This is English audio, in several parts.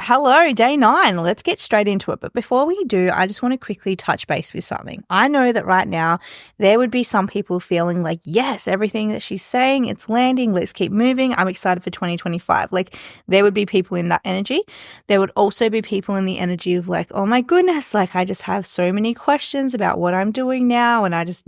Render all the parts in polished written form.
Hello, day 9. Let's get straight into it. But before we do, I just want to quickly touch base with something. I know that right now there would be some people feeling like, yes, everything that she's saying, it's landing. Let's keep moving. I'm excited for 2025. Like, there would be people in that energy. There would also be people in the energy of like, oh my goodness, like I just have so many questions about what I'm doing now. And I just,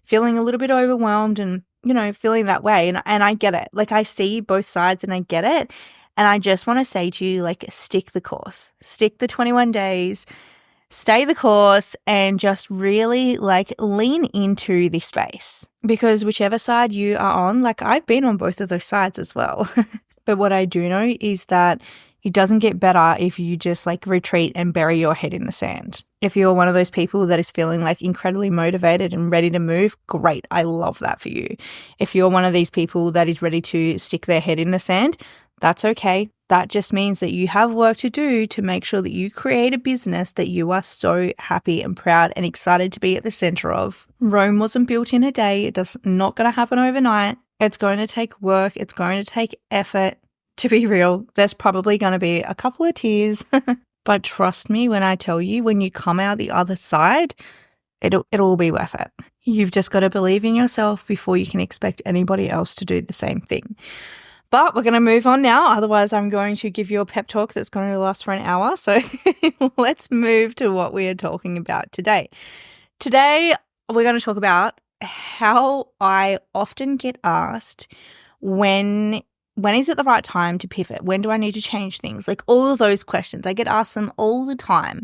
feeling a little bit overwhelmed and, feeling that way. And I get it. Like, I see both sides and I get it. And I just want to say to you, like, stick the course, stick the 21 days, stay the course, and just really like lean into this space, because whichever side you are on, like I've been on both of those sides as well. But what I do know is that it doesn't get better if you just like retreat and bury your head in the sand. If you're one of those people that is feeling like incredibly motivated and ready to move, great. I love that for you. If you're one of these people that is ready to stick their head in the sand, that's okay. That just means that you have work to do to make sure that you create a business that you are so happy and proud and excited to be at the center of. Rome wasn't built in a day. It's not going to happen overnight. It's going to take work. It's going to take effort. To be real, there's probably going to be a couple of tears. But trust me when I tell you, when you come out the other side, it'll all be worth it. You've just got to believe in yourself before you can expect anybody else to do the same thing. But we're going to move on now. Otherwise, I'm going to give you a pep talk that's going to last for an hour. So let's move to what we are talking about today. Today, we're going to talk about how I often get asked when is it the right time to pivot? When do I need to change things? Like all of those questions. I get asked them all the time.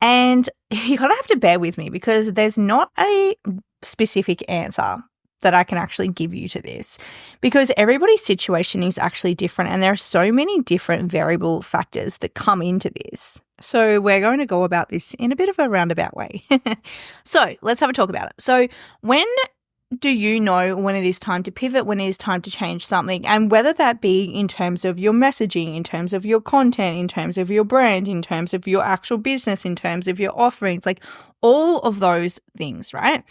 And you kind of have to bear with me because there's not a specific answer that I can actually give you to this, because everybody's situation is actually different and there are so many different variable factors that come into this. So we're going to go about this in a bit of a roundabout way. So let's have a talk about it. So when do you know when it is time to pivot, when it is time to change something, and whether that be in terms of your messaging, in terms of your content, in terms of your brand, in terms of your actual business, in terms of your offerings, like all of those things, right?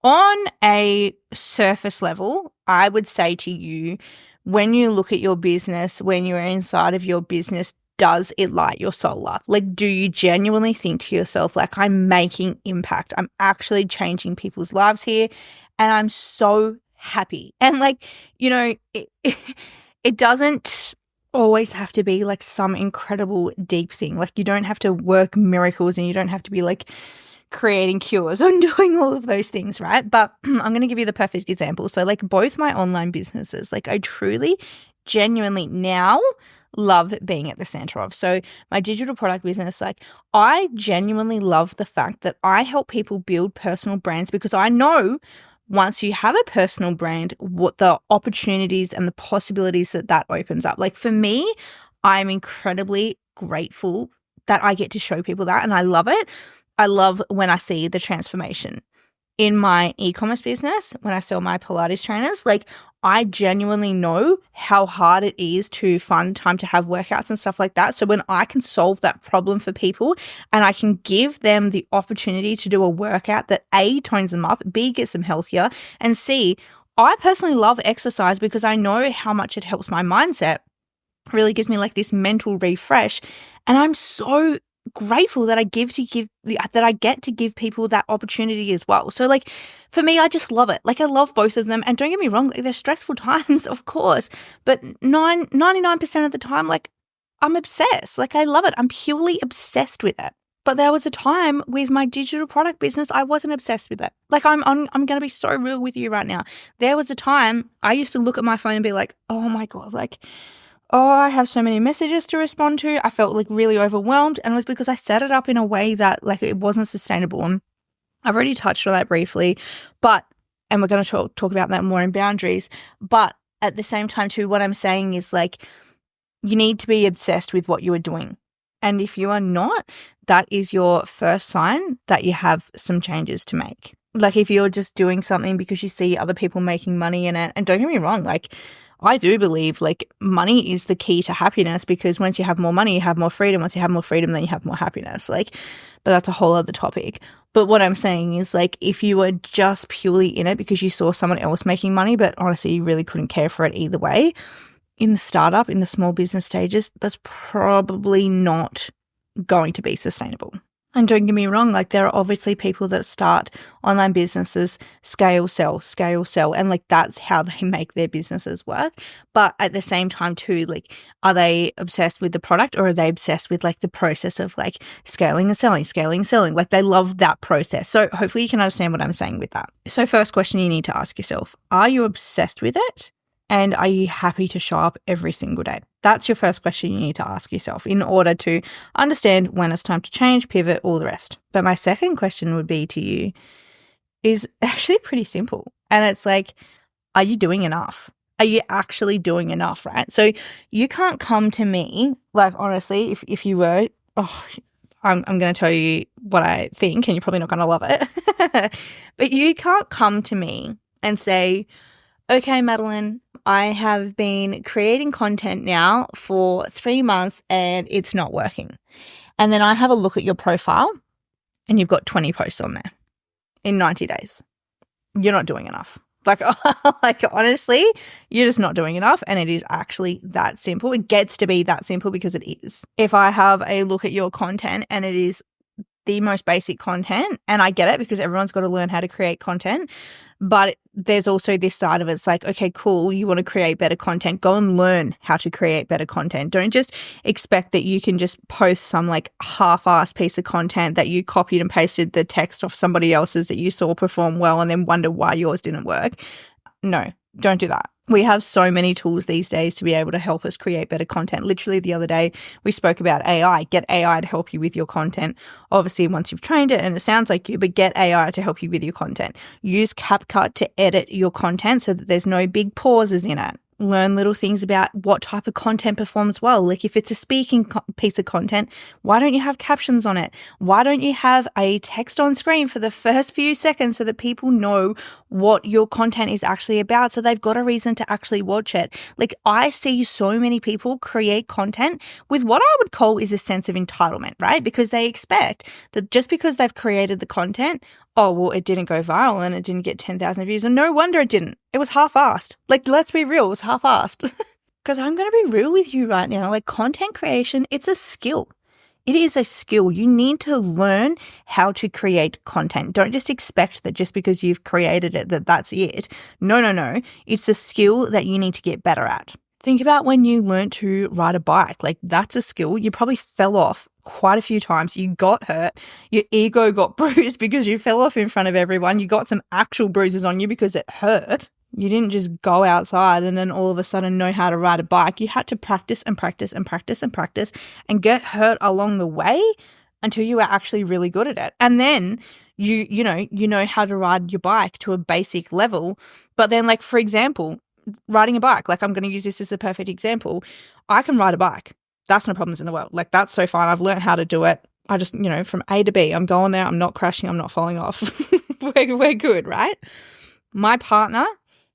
On a surface level, I would say to you, when you look at your business, when you're inside of your business, does it light your soul up? Like, do you genuinely think to yourself, like, I'm making impact? I'm actually changing people's lives here and I'm so happy. And like, it doesn't always have to be like some incredible deep thing. Like, you don't have to work miracles and you don't have to be like creating cures and doing all of those things, right? But I'm going to give you the perfect example. So like both my online businesses, like I truly, genuinely now love being at the center of. So my digital product business, like I genuinely love the fact that I help people build personal brands, because I know once you have a personal brand, what the opportunities and the possibilities that opens up. Like for me, I'm incredibly grateful that I get to show people that, and I love it. I love when I see the transformation in my e-commerce business, when I sell my Pilates trainers. Like I genuinely know how hard it is to find time to have workouts and stuff like that. So when I can solve that problem for people and I can give them the opportunity to do a workout that A, tones them up, B, gets them healthier, and C, I personally love exercise because I know how much it helps my mindset, really gives me like this mental refresh. And I'm so grateful that I get to give people that opportunity as well. So like for me, I just love it. Like I love both of them, and don't get me wrong, like they're stressful times, of course, but 99% of the time, like I'm obsessed. Like I love it. I'm purely obsessed with it. But there was a time with my digital product business, I wasn't obsessed with it. Like I'm going to be so real with you right now. There was a time I used to look at my phone and be like, oh my God, like, oh, I have so many messages to respond to. I felt like really overwhelmed, and it was because I set it up in a way that like it wasn't sustainable. And I've already touched on that briefly, and we're going to talk about that more in boundaries. But at the same time too, what I'm saying is like, you need to be obsessed with what you are doing. And if you are not, that is your first sign that you have some changes to make. Like if you're just doing something because you see other people making money in it, and don't get me wrong, like I do believe like money is the key to happiness, because once you have more money, you have more freedom. Once you have more freedom, then you have more happiness. Like, but that's a whole other topic. But what I'm saying is like, if you were just purely in it because you saw someone else making money, but honestly, you really couldn't care for it either way, in the startup, in the small business stages, that's probably not going to be sustainable. And don't get me wrong, like there are obviously people that start online businesses, scale, sell, and like that's how they make their businesses work. But at the same time too, like are they obsessed with the product or are they obsessed with like the process of like scaling and selling? Like they love that process. So hopefully you can understand what I'm saying with that. So first question you need to ask yourself, are you obsessed with it? And are you happy to show up every single day? That's your first question you need to ask yourself in order to understand when it's time to change, pivot, all the rest. But my second question would be to you is actually pretty simple. And it's like, are you doing enough? Are you actually doing enough, right? So you can't come to me, like honestly, if you were, I'm going to tell you what I think and you're probably not going to love it. But you can't come to me and say, okay, Madeline, I have been creating content now for 3 months and it's not working. And then I have a look at your profile and you've got 20 posts on there in 90 days. You're not doing enough. Like honestly, you're just not doing enough. And it is actually that simple. It gets to be that simple because it is. If I have a look at your content and it is the most basic content, and I get it because everyone's got to learn how to create content, but there's also this side of it. It's like, okay, cool, you want to create better content, go and learn how to create better content. Don't just expect that you can just post some like half-assed piece of content that you copied and pasted the text off somebody else's that you saw perform well and then wonder why yours didn't work. No, don't do that. We have so many tools these days to be able to help us create better content. Literally the other day, we spoke about AI. Get AI to help you with your content. Obviously, once you've trained it and it sounds like you, but get AI to help you with your content. Use CapCut to edit your content so that there's no big pauses in it. Learn little things about what type of content performs well. Like if it's a speaking piece of content, why don't you have captions on it? Why don't you have a text on screen for the first few seconds so that people know what your content is actually about, so they've got a reason to actually watch it? Like I see so many people create content with what I would call is a sense of entitlement, right? Because they expect that just because they've created the content, oh, well, it didn't go viral and it didn't get 10,000 views. And no wonder it didn't. It was half-assed. Like, let's be real, it was half-assed. Because I'm going to be real with you right now. Like, content creation, it's a skill. It is a skill. You need to learn how to create content. Don't just expect that just because you've created it, that's it. No. It's a skill that you need to get better at. Think about when you learned to ride a bike. Like, that's a skill. You probably fell off quite a few times. You got hurt. Your ego got bruised because you fell off in front of everyone. You got some actual bruises on you because it hurt. You didn't just go outside and then all of a sudden know how to ride a bike. You had to practice and get hurt along the way until you were actually really good at it. And then you know how to ride your bike to a basic level. But then, like, for example, riding a bike, like I'm going to use this as a perfect example. I can ride a bike. That's no problems in the world. Like that's so fine. I've learned how to do it. I just, from A to B, I'm going there. I'm not crashing. I'm not falling off. We're good, right? My partner,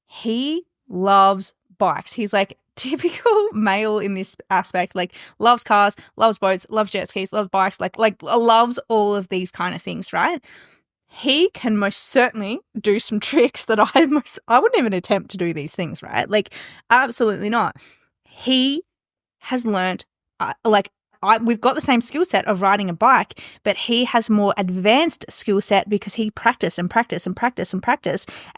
he loves bikes. He's like typical male in this aspect, like loves cars, loves boats, loves jet skis, loves bikes, like loves all of these kind of things, right? He can most certainly do some tricks that I wouldn't even attempt to do these things, right? Like, absolutely not. He has learned, we've got the same skill set of riding a bike, but he has more advanced skill set because he practiced and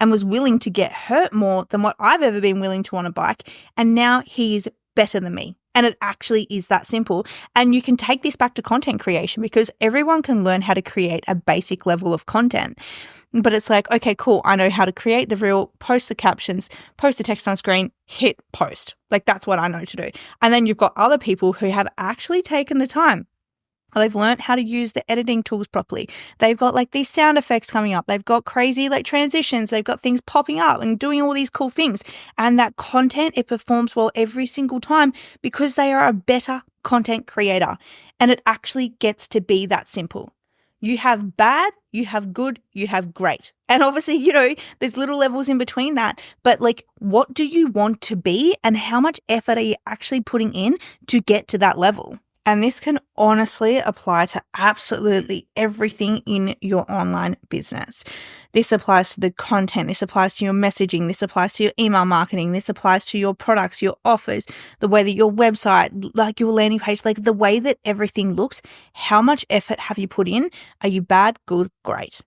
was willing to get hurt more than what I've ever been willing to on a bike. And now he's better than me. And it actually is that simple. And you can take this back to content creation because everyone can learn how to create a basic level of content. But it's like, okay, cool. I know how to create the reel, post the captions, post the text on screen, hit post. Like that's what I know to do. And then you've got other people who have actually taken the time. They've learned how to use the editing tools properly. They've got like these sound effects coming up. They've got crazy like transitions. They've got things popping up and doing all these cool things. And that content, it performs well every single time because they are a better content creator. And it actually gets to be that simple. You have bad, you have good, you have great. And obviously, there's little levels in between that. But like, what do you want to be and how much effort are you actually putting in to get to that level? And this can honestly apply to absolutely everything in your online business. This applies to the content. This applies to your messaging. This applies to your email marketing. This applies to your products, your offers, the way that your website, like your landing page, like the way that everything looks. How much effort have you put in? Are you bad, good, great?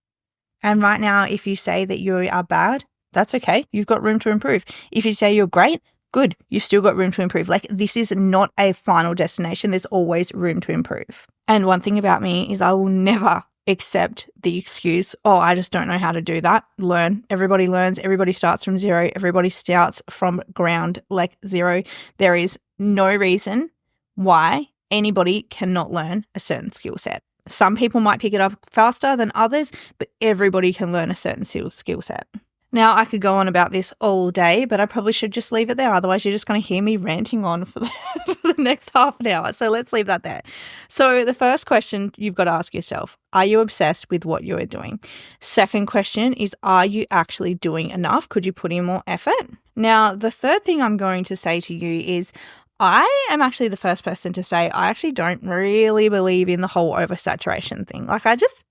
And right now, if you say that you are bad, that's okay. You've got room to improve. If you say you're great, good. You've still got room to improve. Like, this is not a final destination. There's always room to improve. And one thing about me is I will never accept the excuse, oh, I just don't know how to do that. Learn. Everybody learns. Everybody starts from zero. Everybody starts from ground like zero. There is no reason why anybody cannot learn a certain skill set. Some people might pick it up faster than others, but everybody can learn a certain skill set. Now, I could go on about this all day, but I probably should just leave it there. Otherwise, you're just going to hear me ranting on for the next half an hour. So let's leave that there. So the first question you've got to ask yourself, are you obsessed with what you are doing? Second question is, are you actually doing enough? Could you put in more effort? Now, the third thing I'm going to say to you is, I am actually the first person to say I actually don't really believe in the whole oversaturation thing. Like, I just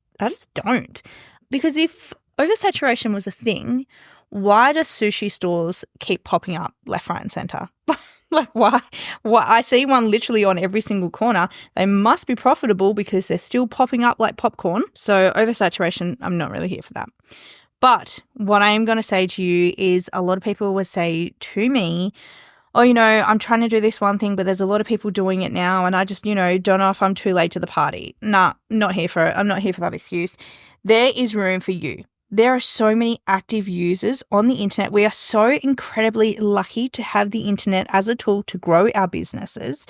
don't. Because if oversaturation was a thing, why do sushi stores keep popping up left, right, and center? Like, why? I see one literally on every single corner. They must be profitable because they're still popping up like popcorn. So oversaturation, I'm not really here for that. But what I am going to say to you is, a lot of people would say to me, oh, I'm trying to do this one thing, but there's a lot of people doing it now, and I just, don't know if I'm too late to the party. Nah, not here for it. I'm not here for that excuse. There is room for you. There are so many active users on the internet. We are so incredibly lucky to have the internet as a tool to grow our businesses,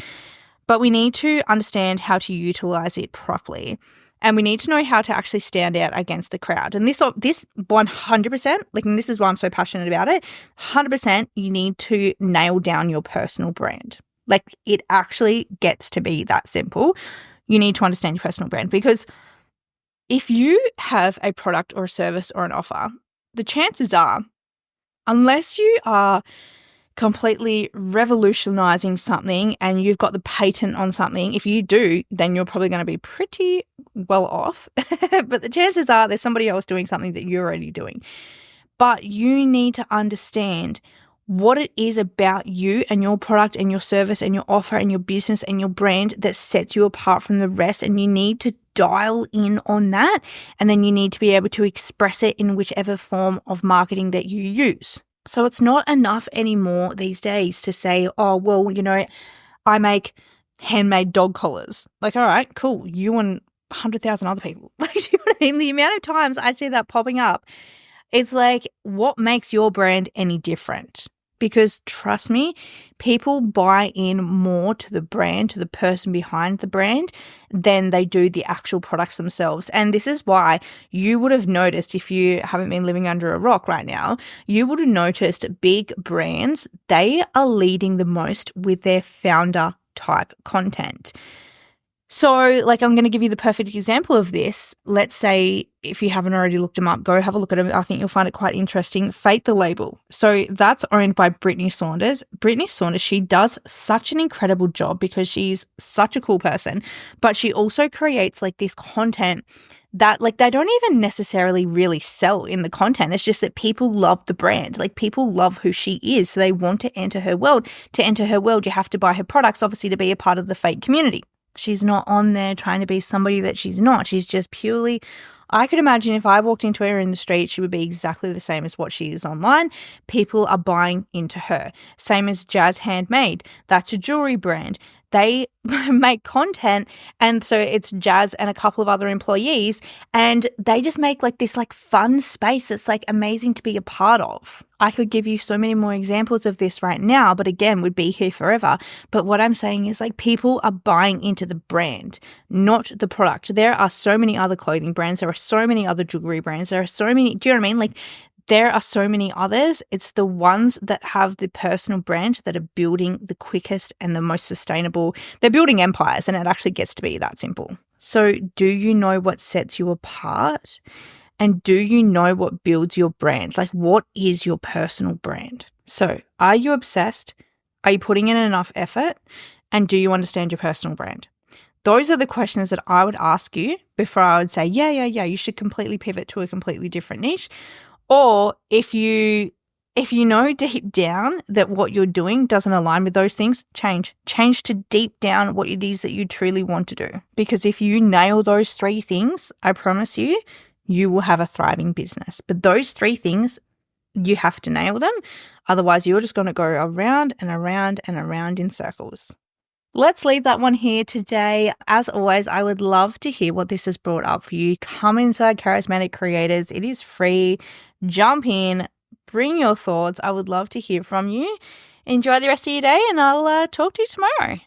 but we need to understand how to utilize it properly. And we need to know how to actually stand out against the crowd. And this 100%, and this is why I'm so passionate about it, 100%, you need to nail down your personal brand. Like, it actually gets to be that simple. You need to understand your personal brand, because if you have a product or a service or an offer, the chances are, unless you are completely revolutionizing something and you've got the patent on something, if you do, then you're probably going to be pretty well off. But the chances are there's somebody else doing something that you're already doing. But you need to understand what it is about you and your product and your service and your offer and your business and your brand that sets you apart from the rest. And you need to dial in on that. And then you need to be able to express it in whichever form of marketing that you use. So it's not enough anymore these days to say, oh, well, I make handmade dog collars. Like, all right, cool. You and 100,000 other people. Like, do you know what I mean? The amount of times I see that popping up, it's like, what makes your brand any different? Because trust me, people buy in more to the brand, to the person behind the brand, than they do the actual products themselves. And this is why you would have noticed, if you haven't been living under a rock right now, you would have noticed big brands, they are leading the most with their founder type content. So, like, I'm going to give you the perfect example of this. Let's say, if you haven't already looked them up, go have a look at them. I think you'll find it quite interesting. Fate the Label. So that's owned by Brittany Saunders. Brittany Saunders, she does such an incredible job because she's such a cool person, but she also creates like this content that, like, they don't even necessarily really sell in the content. It's just that people love the brand. Like, people love who she is. So they want to enter her world. To enter her world, you have to buy her products, obviously, to be a part of the Fate community. She's not on there trying to be somebody that she's not. She's just purely, I could imagine if I walked into her in the street, she would be exactly the same as what she is online. People are buying into her. Same as Jazz Handmade. That's a jewelry brand. They make content, and so it's Jazz and a couple of other employees, and they just make like this like fun space that's like amazing to be a part of. I could give you so many more examples of this right now, but again, would be here forever. But what I'm saying is, like, people are buying into the brand, not the product. There are so many other clothing brands. There are so many other jewelry brands. There are so many, do you know what I mean? Like, there are so many others. It's the ones that have the personal brand that are building the quickest and the most sustainable. They're building empires, and it actually gets to be that simple. So do you know what sets you apart? And do you know what builds your brand? Like, what is your personal brand? So are you obsessed? Are you putting in enough effort? And do you understand your personal brand? Those are the questions that I would ask you before I would say, yeah, you should completely pivot to a completely different niche. Or if you know deep down that what you're doing doesn't align with those things, change to deep down what it is that you truly want to do. Because if you nail those 3 things, I promise you, you will have a thriving business. But those 3 things, you have to nail them. Otherwise, you're just going to go around and around and around in circles. Let's leave that one here today. As always, I would love to hear what this has brought up for you. Come inside Charismatic Creators. It is free. Jump in. Bring your thoughts. I would love to hear from you. Enjoy the rest of your day, and I'll talk to you tomorrow.